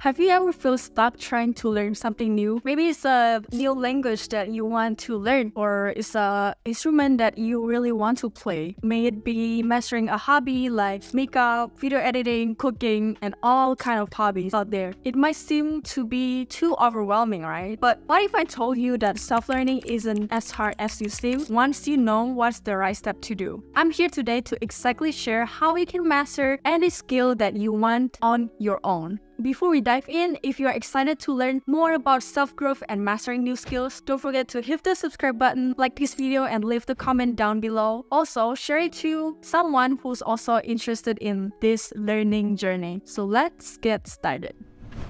Have you ever felt stuck trying to learn something new? Maybe it's a new language that you want to learn, or it's a instrument that you really want to play. May it be mastering a hobby like makeup, video editing, cooking, and all kind of hobbies out there. It might seem to be too overwhelming, right? But what if I told you that self-learning isn't as hard as you seem once you know what's the right step to do? I'm here today to exactly share how you can master any skill that you want on your own. Before we dive in, if you are excited to learn more about self-growth and mastering new skills, don't forget to hit the subscribe button, like this video, and leave the comment down below. Also, share it to someone who's also interested in this learning journey. So let's get started.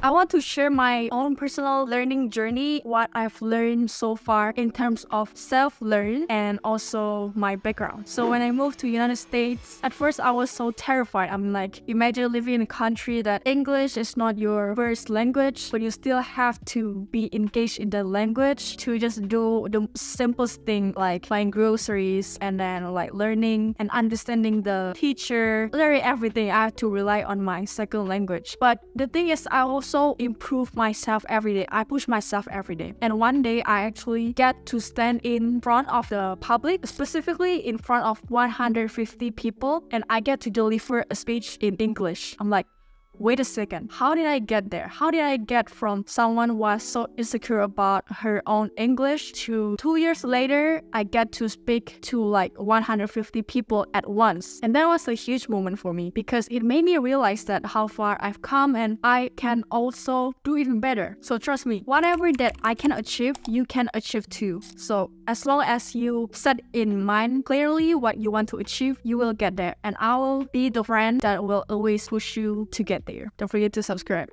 I want to share my own personal learning journey, what I've learned so far in terms of self-learn and also my background. So when I moved to United States, at first I was so terrified. I'm like, imagine living in a country that English is not your first language, but you still have to be engaged in the language to just do the simplest thing like buying groceries and then like learning and understanding the teacher. Literally everything I have to rely on my second language. But the thing is, I also improve myself every day. I push myself every day. And one day I actually get to stand in front of the public, specifically in front of 150 people, and I get to deliver a speech in English. I'm like, wait a second, how did I get there? How did I get from someone who was so insecure about her own English to 2 years later, I get to speak to like 150 people at once? And that was a huge moment for me because it made me realize that how far I've come and I can also do even better. So trust me, whatever that I can achieve, you can achieve too. So as long as you set in mind clearly what you want to achieve, you will get there. And I will be the friend that will always push you to get there. Don't forget to subscribe.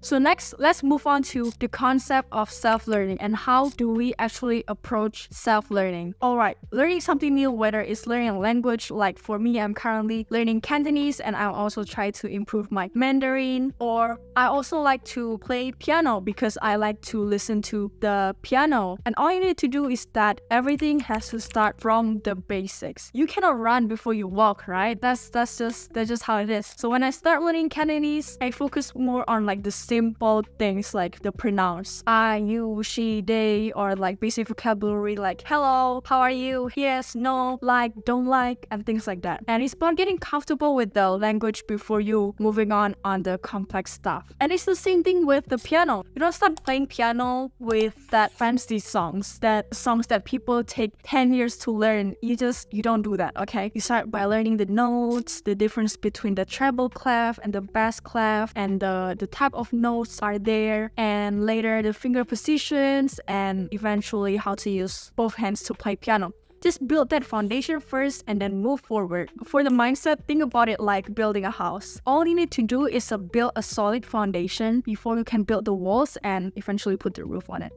So next, let's move on to the concept of self-learning and how do we actually approach self-learning. Alright, learning something new, whether it's learning a language, like for me, I'm currently learning Cantonese and I'll also try to improve my Mandarin, or I also like to play piano because I like to listen to the piano. And all you need to do is that everything has to start from the basics. You cannot run before you walk, right? That's just how it is. So when I start learning Cantonese, I focus more on like the simple things like the pronouns I, you, she, they, or like basic vocabulary like hello, how are you, yes, no, like, don't like, and things like that. And it's about getting comfortable with the language before you moving on the complex stuff. And it's the same thing with the piano. You don't start playing piano with that fancy songs that people take 10 years to learn. You don't do that, okay? You start by learning the notes, the difference between the treble clef and the bass clef, and the type of notes are there, and later the finger positions, and eventually how to use both hands to play piano. Just build that foundation first and then move forward. For the mindset, think about it like building a house. All you need to do is build a solid foundation before you can build the walls and eventually put the roof on it.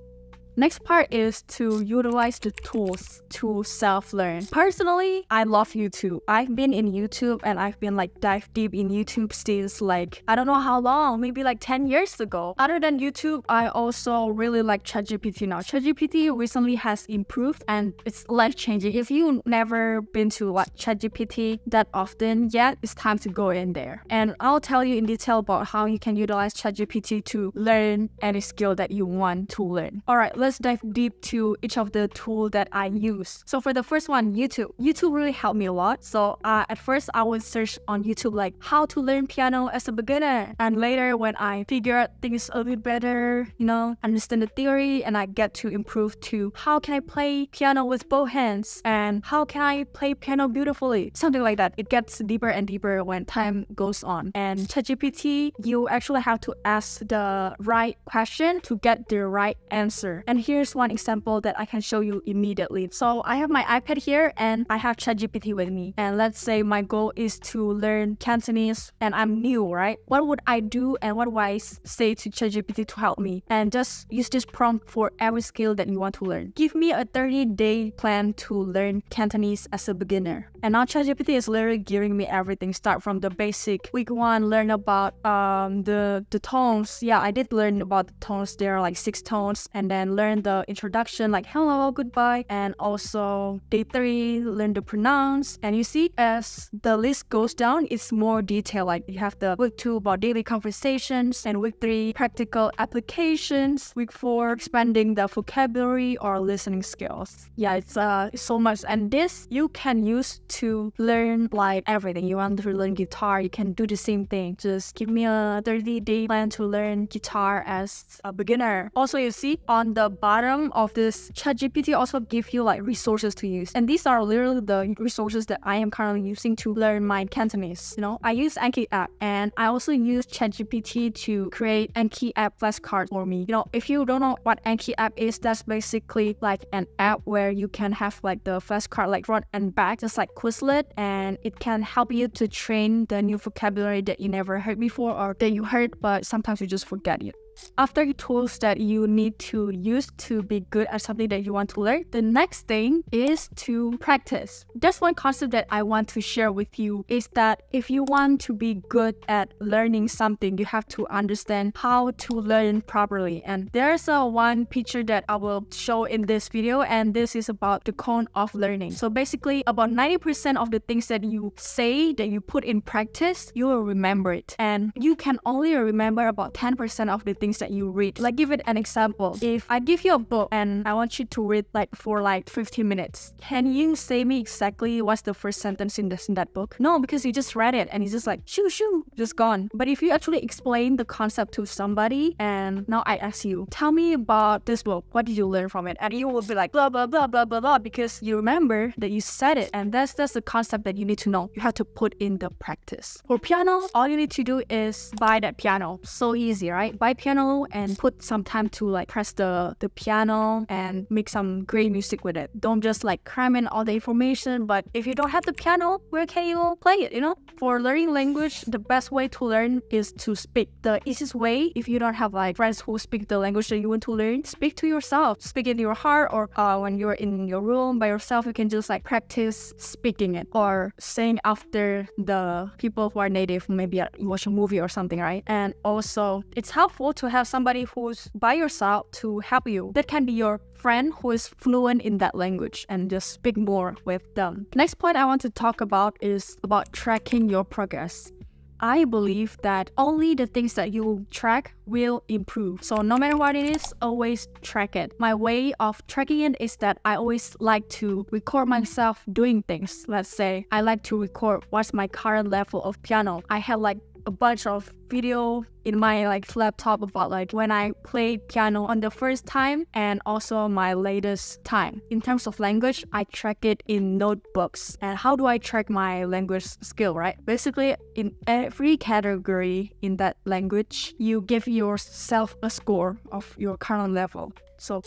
Next part is to utilize the tools to self-learn. Personally, I love YouTube. I've been in YouTube and I've been like dive deep in YouTube since like, I don't know how long, maybe like 10 years ago. Other than YouTube, I also really like ChatGPT now. ChatGPT recently has improved and it's life-changing. If you've never been to like ChatGPT that often yet, it's time to go in there. And I'll tell you in detail about how you can utilize ChatGPT to learn any skill that you want to learn. Alright, let's dive deep to each of the tools that I use. So for the first one, YouTube. YouTube really helped me a lot. So at first I would search on YouTube like how to learn piano as a beginner. And later when I figure out things a bit better, you know, understand the theory, and I get to improve to how can I play piano with both hands and how can I play piano beautifully. Something like that. It gets deeper and deeper when time goes on. And ChatGPT, you actually have to ask the right question to get the right answer. And here's one example that I can show you immediately. So I have my iPad here and I have ChatGPT with me. And let's say my goal is to learn Cantonese and I'm new, right? What would I do and what would I say to ChatGPT to help me? And just use this prompt for every skill that you want to learn. Give me a 30-day plan to learn Cantonese as a beginner. And now ChatGPT is literally giving me everything. Start from the basic. Week 1, learn about the tones. Yeah, I did learn about the tones. There are like 6 tones. And then learn learn the introduction like hello, goodbye, and also day 3, learn to pronounce. And you see, as the list goes down, it's more detailed. Like you have the week 2 about daily conversations, and week 3 practical applications, week 4 expanding the vocabulary or listening skills. Yeah, it's so much, and this you can use to learn like everything. You want to learn guitar, you can do the same thing. Just give me a 30-day plan to learn guitar as a beginner. Also, you see on the bottom of this, ChatGPT also give you like resources to use, and these are literally the resources that I am currently using to learn my Cantonese. You know, I use Anki app, and I also use ChatGPT to create Anki app flashcards for me. You know, if you don't know what Anki app is, that's basically like an app where you can have like the flashcard like front and back, just like Quizlet, and it can help you to train the new vocabulary that you never heard before or that you heard but sometimes you just forget it. After the tools that you need to use to be good at something that you want to learn, the next thing is to practice. That's one concept that I want to share with you, is that if you want to be good at learning something, you have to understand how to learn properly. And there's one picture that I will show in this video, and this is about the cone of learning. So basically, about 90% of the things that you say, that you put in practice, you will remember it. And you can only remember about 10% of the things that you read. Like, give it an example. If I give you a book and I want you to read like for like 15 minutes, can you say me exactly what's the first sentence in that book? No, because you just read it and it's just like shoo shoo, just gone. But if you actually explain the concept to somebody, and now I ask you, tell me about this book, what did you learn from it? And you will be like blah blah blah blah blah blah, because you remember that you said it. And that's the concept that you need to know. You have to put in the practice. For piano, all you need to do is buy that piano. So easy, right? Buy piano and put some time to like press the piano and make some great music with it. Don't just like cram in all the information. But if you don't have the piano, where can you play it, you know? For learning language, the best way to learn is to speak. The easiest way, if you don't have like friends who speak the language that you want to learn, speak to yourself. Speak in your heart, or when you're in your room by yourself, you can just like practice speaking it or saying after the people who are native. Maybe you watch a movie or something, right? And also, it's helpful to have somebody who's by yourself to help you. That can be your friend who is fluent in that language, and just speak more with them. Next point I want to talk about is about tracking your progress. I believe that only the things that you track will improve. So no matter what it is, always track it. My way of tracking it is that I always like to record myself doing things. Let's say I like to record what's my current level of piano. I have like a bunch of video in my like laptop about like when I played piano on the first time and also my latest time. In terms of language, I track it in notebooks. And how do I track my language skill, right? Basically, in every category in that language, you give yourself a score of your current level. So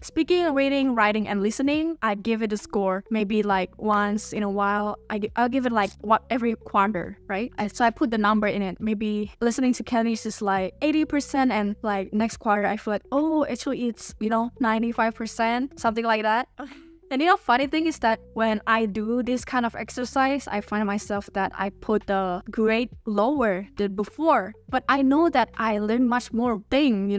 speaking, reading, writing, and listening, I give it a score maybe like once in a while. I'll give it like every quarter, right? So I put the number in it. Maybe listening to Cantonese is like 80%, and like next quarter I feel like, oh, actually it's 95%, something like that. And funny thing is that when I do this kind of exercise, I find myself that I put the grade lower than before. But I know that I learn much more thing,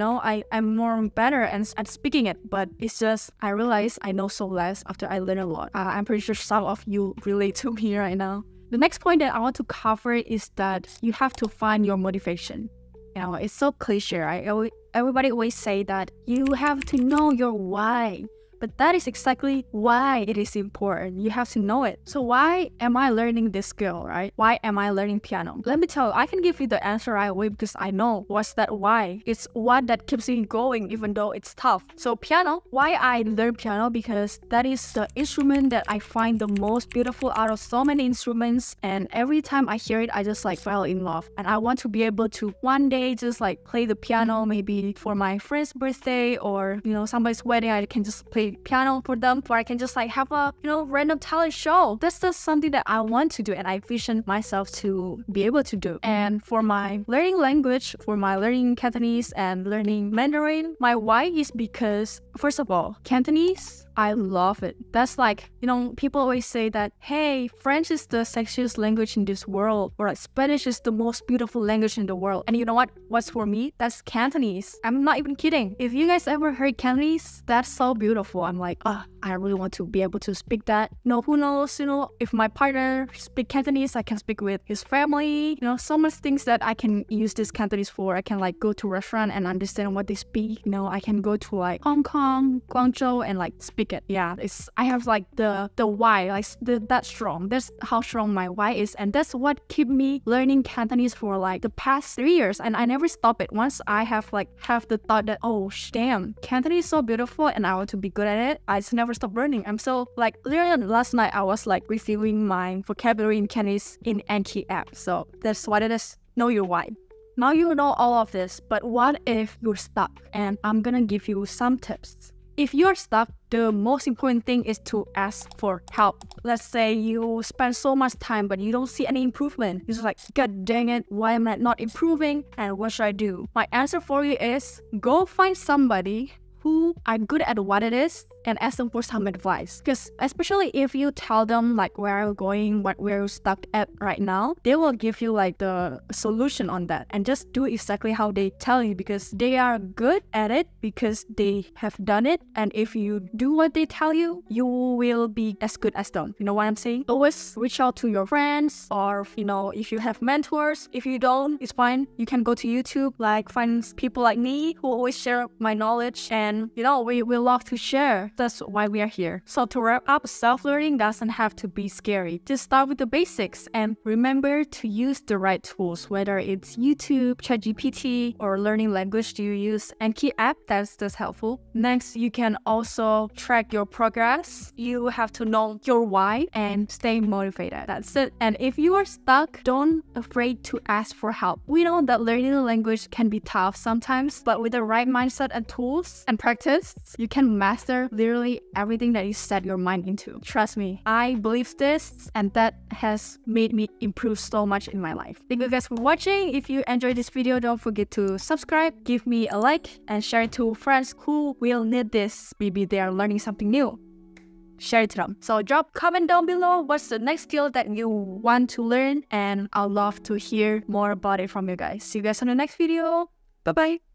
I'm more better at speaking it. But it's just, I realize I know so less after I learn a lot. I'm pretty sure some of you relate to me right now. The next point that I want to cover is that you have to find your motivation. It's so cliche, right? Everybody always say that you have to know your why. But that is exactly why it is important. You have to know it. So why am I learning this skill, right? Why am I learning piano? Let me tell you, I can give you the answer right away because I know what's that why. It's what that keeps me going even though it's tough. So piano, why I learn piano? Because that is the instrument that I find the most beautiful out of so many instruments. And every time I hear it, I just like fell in love. And I want to be able to one day just like play the piano, maybe for my friend's birthday or, somebody's wedding. I can just play piano for them, or I can just like have a random talent show. That's just something that I want to do and I vision myself to be able to do. And for my learning language, for my learning Cantonese and learning Mandarin, my why is because, first of all, Cantonese, I love it. That's like, you know, people always say that, hey, French is the sexiest language in this world, or like Spanish is the most beautiful language in the world. And you know what? What's for me? That's Cantonese. I'm not even kidding. If you guys ever heard Cantonese, that's so beautiful. I'm like, I really want to be able to speak that. You know, who knows, you know, if my partner speak Cantonese, I can speak with his family. You know, so much things that I can use this Cantonese for. I can like go to a restaurant and understand what they speak. You know, I can go to like Hong Kong, Guangzhou and like speak it. Yeah, I have like the why, like that's strong. That's how strong my why is. And that's what keep me learning Cantonese for like the past 3 years. And I never stop it. Once I have the thought that, oh damn, Cantonese is so beautiful and I want to be good at it, I just never stop learning. I'm so like, literally last night I was like reviewing my vocabulary in Cantonese in Anki app. So that's what it is. Know your why. Now you know all of this, but what if you're stuck? And I'm gonna give you some tips. If you're stuck, the most important thing is to ask for help. Let's say you spend so much time but you don't see any improvement. You're just like, God dang it, why am I not improving? And what should I do? My answer for you is go find somebody who are good at what it is and ask them for some advice. Because especially if you tell them like where you're going, what we're stuck at right now, they will give you like the solution on that, and just do exactly how they tell you, because they are good at it because they have done it. And if you do what they tell you, you will be as good as them. You know what I'm saying? Always reach out to your friends, or you know, if you have mentors. If you don't, it's fine. You can go to YouTube, like find people like me who always share my knowledge, and you know, we love to share. That's why we are here. So to wrap up, self-learning doesn't have to be scary. Just start with the basics and remember to use the right tools, whether it's YouTube, ChatGPT, or learning language. Do you use Anki app? That's helpful. Next, you can also track your progress. You have to know your why and stay motivated. That's it. And if you are stuck, don't afraid to ask for help. We know that learning a language can be tough sometimes, but with the right mindset and tools and practice, you can master literally everything that you set your mind into. Trust me, I believe this, and that has made me improve so much in my life. Thank you guys for watching. If you enjoyed this video, don't forget to subscribe, give me a like, and share it to friends who will need this. Maybe they are learning something new. Share it to them. So drop comment down below what's the next skill that you want to learn, and I'd love to hear more about it from you guys. See you guys on the next video. Bye bye.